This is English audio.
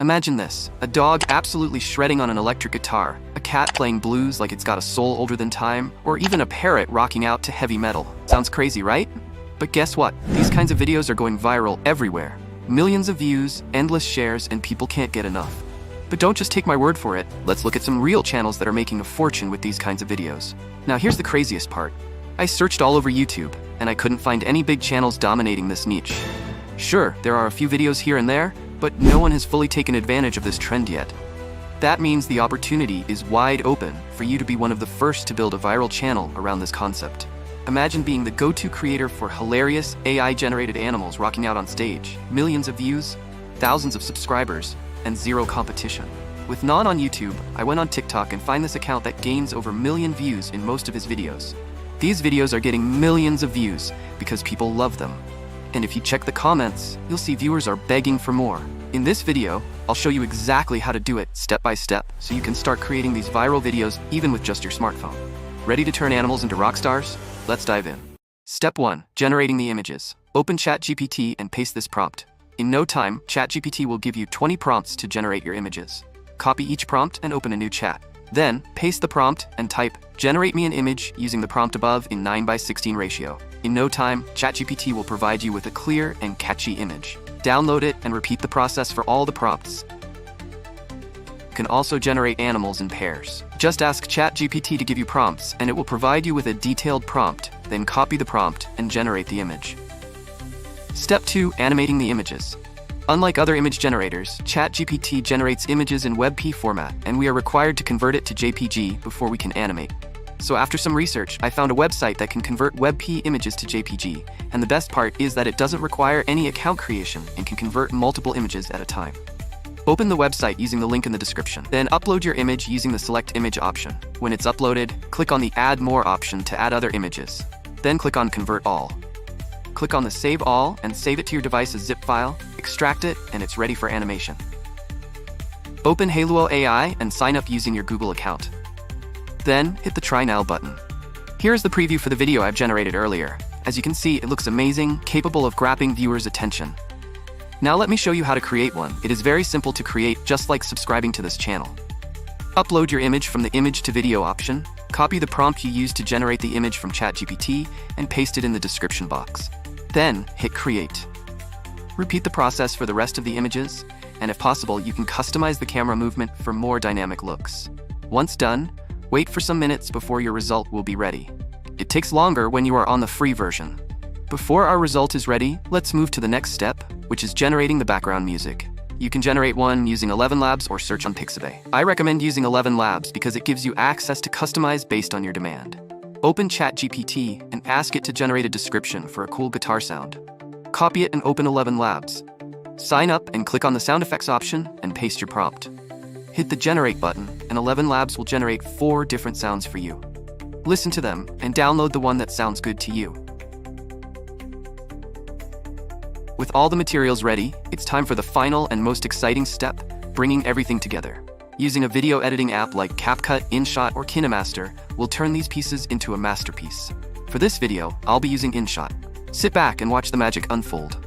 Imagine this, a dog absolutely shredding on an electric guitar, a cat playing blues like it's got a soul older than time, or even a parrot rocking out to heavy metal. Sounds crazy, right? But guess what? These kinds of videos are going viral everywhere. Millions of views, endless shares, and people can't get enough. But don't just take my word for it, let's look at some real channels that are making a fortune with these kinds of videos. Now here's the craziest part. I searched all over YouTube, and I couldn't find any big channels dominating this niche. Sure, there are a few videos here and there, but no one has fully taken advantage of this trend yet. That means the opportunity is wide open for you to be one of the first to build a viral channel around this concept. Imagine being the go-to creator for hilarious AI-generated animals rocking out on stage, millions of views, thousands of subscribers, and zero competition. With none on YouTube, I went on TikTok and find this account that gains over 1 million views in most of his videos. These videos are getting millions of views because people love them. And if you check the comments, you'll see viewers are begging for more. In this video, I'll show you exactly how to do it step by step so you can start creating these viral videos even with just your smartphone. Ready to turn animals into rock stars? Let's dive in. Step 1. Generating the images. Open ChatGPT and paste this prompt. In no time, ChatGPT will give you 20 prompts to generate your images. Copy each prompt and open a new chat. Then, paste the prompt and type, "Generate me an image" using the prompt above in 9:16 ratio. In no time, ChatGPT will provide you with a clear and catchy image. Download it and repeat the process for all the prompts. You can also generate animals in pairs. Just ask ChatGPT to give you prompts, and it will provide you with a detailed prompt, then copy the prompt and generate the image. Step 2. Animating the images. Unlike other image generators, ChatGPT generates images in WebP format, and we are required to convert it to JPG before we can animate. So after some research, I found a website that can convert WebP images to JPG, and the best part is that it doesn't require any account creation and can convert multiple images at a time. Open the website using the link in the description. Then upload your image using the Select Image option. When it's uploaded, click on the Add More option to add other images. Then click on Convert All. Click on the Save All and save it to your device's zip file, extract it, and it's ready for animation. Open Hailuo AI and sign up using your Google account. Then, hit the Try Now button. Here's the preview for the video I've generated earlier. As you can see, it looks amazing, capable of grabbing viewers' attention. Now let me show you how to create one. It is very simple to create, just like subscribing to this channel. Upload your image from the Image to Video option, copy the prompt you used to generate the image from ChatGPT, and paste it in the description box. Then, hit Create. Repeat the process for the rest of the images, and if possible, you can customize the camera movement for more dynamic looks. Once done, wait for some minutes before your result will be ready. It takes longer when you are on the free version. Before our result is ready, let's move to the next step, which is generating the background music. You can generate one using 11 Labs or search on Pixabay. I recommend using 11 Labs because it gives you access to customize based on your demand. Open ChatGPT and ask it to generate a description for a cool guitar sound. Copy it and open 11 Labs. Sign up and click on the sound effects option and paste your prompt. Hit the Generate button and 11 Labs will generate 4 different sounds for you. Listen to them and download the one that sounds good to you. With all the materials ready, it's time for the final and most exciting step, bringing everything together. Using a video editing app like CapCut, InShot, or KineMaster, we'll turn these pieces into a masterpiece. For this video, I'll be using InShot. Sit back and watch the magic unfold.